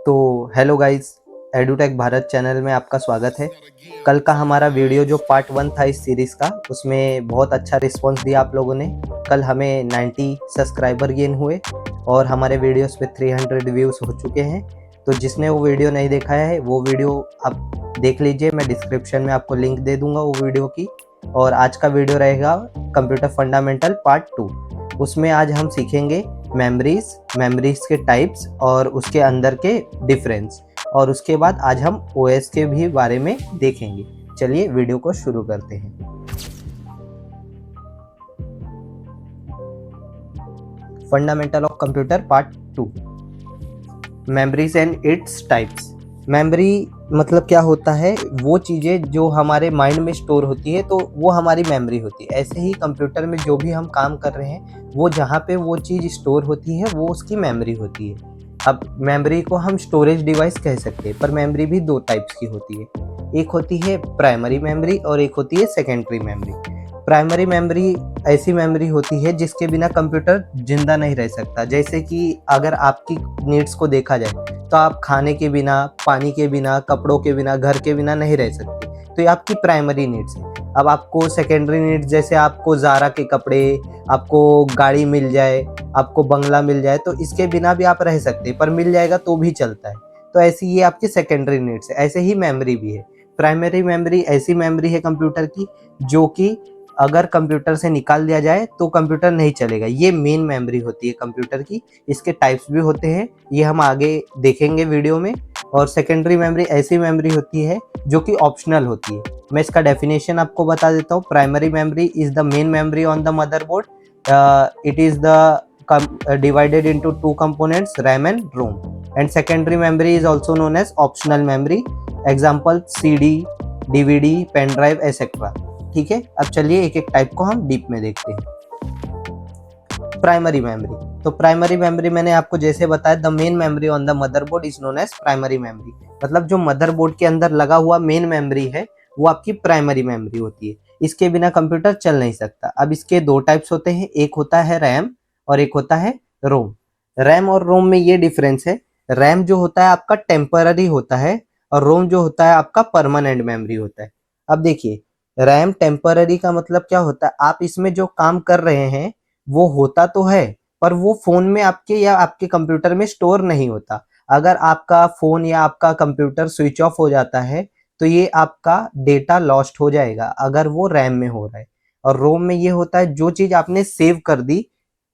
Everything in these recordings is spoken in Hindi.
तो hello guys, edutech Bharat channel में आपका स्वागत है। कल का हमारा वीडियो जो पार्ट 1 था इस सीरीज़ का, उसमें बहुत अच्छा रिस्पांस दिया आप लोगों ने। कल हमें 90 सब्सक्राइबर गेन हुए और हमारे वीडियोस पे 300 व्यूज़ हो चुके हैं। तो जिसने वो वीडियो नहीं देखा है वो वीडियो आप देख लीजिए, मैं डिस्क्रिप्शन में आपको लिंक दे दूँगा वो वीडियो की। और आज का वीडियो रहेगा कंप्यूटर फंडामेंटल पार्ट 2। उसमें आज हम सीखेंगे मेमोरीज के टाइप्स और उसके अंदर के डिफरेंस, और उसके बाद आज हम ओएस के भी बारे में देखेंगे। चलिए वीडियो को शुरू करते हैं। Fundamental of computer part 2, memories and its types. Memory मतलब क्या होता है? वो चीज़ें जो हमारे माइंड में स्टोर होती है तो वो हमारी मेमोरी होती है। ऐसे ही कंप्यूटर में जो भी हम काम कर रहे हैं वो जहाँ पे वो चीज़ स्टोर होती है वो उसकी मेमोरी होती है। अब मेमोरी को हम स्टोरेज डिवाइस कह सकते हैं, पर मेमोरी भी दो टाइप्स की होती है। एक होती है प्राइमरी मेमोरी और एक होती है सेकेंडरी मेमोरी। प्राइमरी मेमोरी ऐसी मेमोरी होती है जिसके बिना कंप्यूटर जिंदा नहीं रह सकता। जैसे कि अगर आपकी नीड्स को देखा जाए तो आप खाने के बिना, पानी के बिना, कपड़ों के बिना, घर के बिना नहीं रह सकते। तो ये आपकी प्राइमरी नीड्स है। अब आपको सेकेंडरी नीड्स, जैसे आपको ज़ारा के कपड़े, आपको गाड़ी मिल जाए, आपको बंगला मिल जाए, तो इसके बिना भी आप रह सकते हैं, पर मिल जाएगा तो भी चलता है। तो ऐसी ये आपकी सेकेंडरी नीड्स है। ऐसे ही मेमोरी भी है। प्राइमरी मेमोरी ऐसी मेमोरी है कंप्यूटर की जो कि अगर कंप्यूटर से निकाल दिया जाए तो कंप्यूटर नहीं चलेगा। ये मेन मेमोरी होती है कंप्यूटर की। इसके टाइप्स भी होते हैं, ये हम आगे देखेंगे वीडियो में। और सेकेंडरी मेमोरी ऐसी मेमोरी होती है जो कि ऑप्शनल होती है। मैं इसका डेफिनेशन आपको बता देता हूँ। Primary memory is the main memory on the motherboard. It is the divided into two components, RAM and ROM. And secondary memory is also known as optional memory. Example CD, DVD, pen drive, etc. ठीक है, अब चलिए एक एक टाइप को हम डीप में देखते हैं। Primary memory. तो प्राइमरी मेमोरी मैंने आपको जैसे बताया, the main memory on the motherboard is known as primary memory. मतलब जो मदरबोर्ड के अंदर लगा हुआ मेन मेमोरी है वो आपकी प्राइमरी मेमोरी होती है। इसके बिना कंप्यूटर चल नहीं सकता। अब इसके दो टाइप्स होते हैं, एक होता है रैम और एक होता है रोम। रैम और रोम में ये डिफरेंस है, रैम जो होता है आपका टेम्पररी होता है और रोम जो होता है आपका परमानेंट मेमोरी होता है। अब देखिए, रैम टेम्पररी का मतलब क्या होता है? आप इसमें जो काम कर रहे हैं वो होता तो है, पर वो फोन में आपके या आपके कंप्यूटर में स्टोर नहीं होता। अगर आपका फोन या आपका कंप्यूटर स्विच ऑफ हो जाता है तो ये आपका डेटा लॉस्ट हो जाएगा, अगर वो रैम में हो रहा है। और रोम में ये होता है, जो चीज आपने सेव कर दी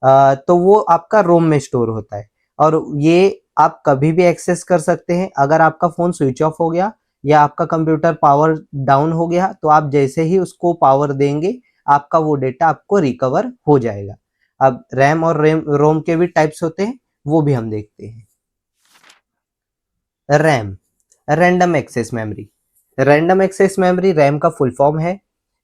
तो वो आपका रोम में स्टोर होता है। और ये आप कभी भी एक्सेस कर सकते हैं। अगर आपका फोन स्विच ऑफ हो गया या आपका कंप्यूटर पावर डाउन हो गया तो आप जैसे ही उसको पावर देंगे आपका वो डेटा आपको रिकवर हो जाएगा। अब रैम और रोम के भी टाइप्स होते हैं, वो भी हम देखते हैं। RAM, random access memory. Random access memory RAM का फुल फॉर्म है।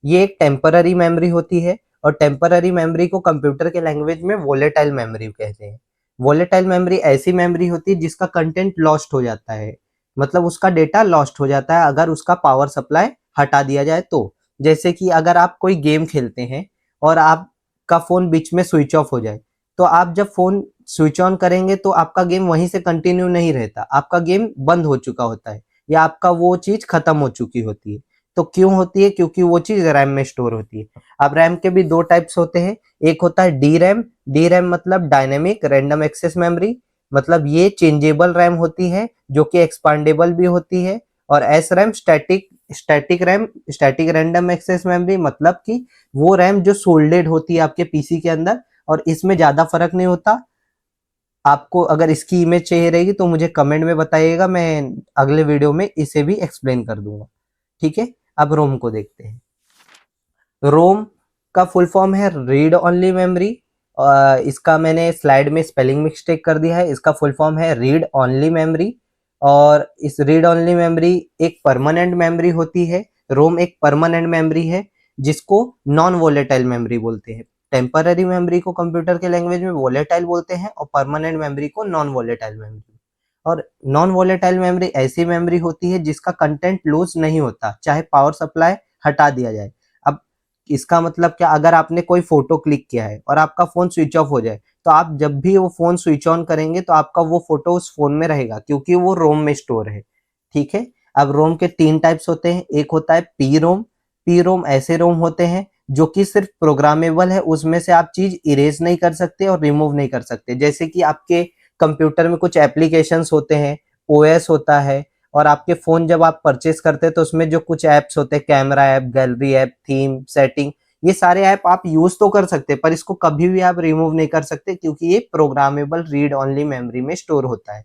ये एक टेम्पररी मेमोरी होती है और टेम्पररी मेमोरी को कंप्यूटर के लैंग्वेज में वोलेटाइल मेमोरी कहते हैं। वोलेटाइल मेमोरी ऐसी मेमोरी होती है जिसका कंटेंट लॉस्ट हो जाता है, मतलब उसका डेटा लॉस्ट हो जाता है अगर उसका पावर सप्लाई हटा दिया जाए तो। जैसे कि अगर आप कोई गेम खेलते हैं और आपका फोन बीच में स्विच ऑफ हो जाए, तो आप जब फोन स्विच ऑन करेंगे तो आपका गेम वहीं से कंटिन्यू नहीं रहता, आपका गेम बंद हो चुका होता है या आपका वो चीज खत्म हो चुकी होती है। तो क्यों होती है? क्योंकि वो चीज रैम में स्टोर होती है। अब रैम के भी दो टाइप्स होते हैं, एक होता है डी रैम। डी रैम मतलब डायनेमिक रैंडम एक्सेस मेमोरी, मतलब ये चेंजेबल रैम होती है जो कि एक्सपांडेबल भी होती है। और S RAM static RAM, static random access memory, मतलब कि वो रैम जो सोल्डेड होती है आपके पीसी के अंदर और इसमें ज्यादा फर्क नहीं होता। आपको अगर इसकी इमेज चाहिए रहेगी तो मुझे कमेंट में बताइएगा, मैं अगले वीडियो में इसे भी एक्सप्लेन कर दूंगा। ठीक है, अब रोम को देखते हैं। रोम का फुल फॉर्म है रीड ओनली मेमोरी। इसका मैंने स्लाइड में स्पेलिंग मिस्टेक कर दिया है, इसका फुल फॉर्म है रीड ओनली मेमोरी। और इस रीड ओनली मेमोरी एक परमानेंट मेमोरी होती है। रोम एक परमानेंट मेमोरी है जिसको नॉन वोलेटाइल मेमोरी बोलते हैं। टेम्पररी मेमोरी को कंप्यूटर के लैंग्वेज में वोलेटाइल बोलते हैं और परमानेंट मेमोरी को नॉन वोलेटाइल मेमोरी। और नॉन वोलेटाइल मेमोरी ऐसी मेमोरी होती है जिसका कंटेंट लूज नहीं होता चाहे पावर सप्लाई हटा दिया जाए। अब इसका मतलब क्या? अगर आपने कोई फोटो क्लिक किया है और आपका फोन स्विच ऑफ हो जाए तो आप जब भी वो फोन स्विच ऑन करेंगे तो आपका वो फोटो उस फोन में रहेगा, क्योंकि वो रोम में स्टोर है। ठीक है। अब रोम के 3 टाइप्स होते हैं। एक होता है पी रोम। पी रोम ऐसे रोम होते हैं जो कि सिर्फ प्रोग्रामेबल है, उसमें से आप चीज इरेज नहीं कर सकते और रिमूव नहीं कर सकते। जैसे कि आपके कंप्यूटर में कुछ एप्लीकेशंस होते हैं, ओएस होता है, और आपके फोन जब आप परचेस करते हैं तो उसमें जो कुछ ऐप्स होते हैं, camera app, gallery app, theme, setting, ये सारे ऐप आप यूज तो कर सकते हैं, पर इसको कभी भी आप रिमूव नहीं कर सकते, क्योंकि ये प्रोग्रामेबल रीड ओनली मेमोरी में स्टोर होता है।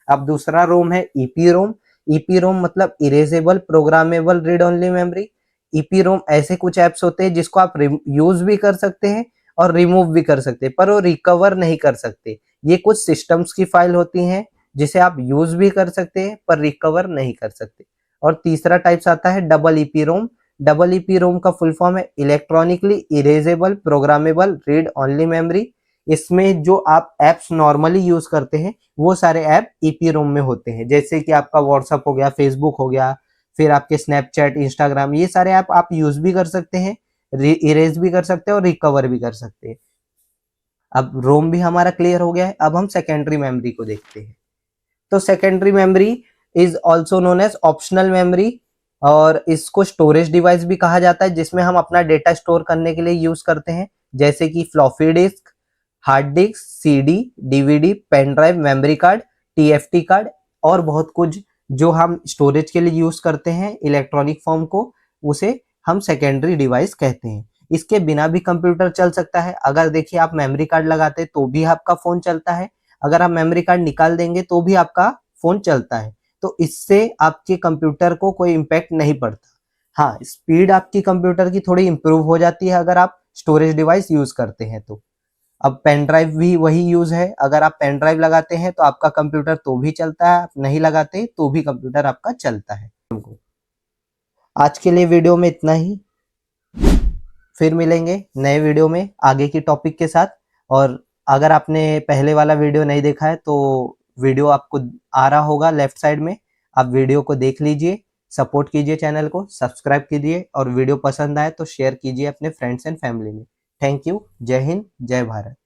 अब दूसरा रोम है ईपी रोम। ईपी रोम मतलब erasable programmable read only memory. EP ROM ऐसे कुछ ऐप्स होते हैं जिसको आप यूज भी कर सकते हैं और रिमूव भी कर सकते हैं, पर वो रिकवर नहीं कर सकते। ये कुछ सिस्टम्स की फाइल होती हैं जिसे आप यूज भी कर सकते हैं पर रिकवर नहीं कर सकते। और तीसरा टाइप्स आता है डबल ईपी रोम। डबल ईपी रोम का फुल फॉर्म है electronically erasable programmable read only memory. इसमें जो आप एप्स नॉर्मली यूज करते हैं वो सारे ऐप ईपी रोम में होते हैं, जैसे कि आपका व्हाट्सअप हो गया, फेसबुक हो गया, फिर आपके स्नैपचैट, इंस्टाग्राम, ये सारे ऐप आप यूज भी कर सकते हैं, इरेज भी कर सकते हैं और रिकवर भी कर सकते हैं। अब रोम भी हमारा क्लियर हो गया है। अब हम सेकेंडरी मेमोरी को देखते हैं। तो secondary memory is also known as optional memory, और इसको स्टोरेज डिवाइस भी कहा जाता है, जिसमें हम अपना डेटा स्टोर करने के लिए यूज करते हैं, जैसे कि floppy disk, hard disk, CD, DVD, pen drive, memory card, TFT card, और बहुत कुछ जो हम स्टोरेज के लिए यूज करते हैं इलेक्ट्रॉनिक फॉर्म को, उसे हम सेकेंडरी डिवाइस कहते हैं। इसके बिना भी कंप्यूटर चल सकता है। अगर देखिए आप मेमोरी कार्ड लगाते हैं तो भी आपका फोन चलता है, अगर आप मेमोरी कार्ड निकाल देंगे तो भी आपका फोन चलता है। तो इससे आपके कंप्यूटर को कोई इम्पैक्ट नहीं पड़ता। हाँ, स्पीड आपकी कंप्यूटर की थोड़ी इंप्रूव हो जाती है अगर आप स्टोरेज डिवाइस यूज करते हैं तो। अब पेन ड्राइव भी वही यूज है, अगर आप पेन ड्राइव लगाते हैं तो आपका कंप्यूटर तो भी चलता है, आप नहीं लगाते तो भी कंप्यूटर आपका चलता है। आज के लिए वीडियो में इतना ही, फिर मिलेंगे नए वीडियो में आगे की टॉपिक के साथ। और अगर आपने पहले वाला वीडियो नहीं देखा है तो वीडियो आपको आ रहा होगा लेफ्ट साइड में, आप वीडियो को देख लीजिए, सपोर्ट कीजिए, चैनल को सब्सक्राइब कीजिए, और वीडियो पसंद आए तो शेयर कीजिए अपने फ्रेंड्स एंड फैमिली में। Thank you. जय हिंद, जय भारत।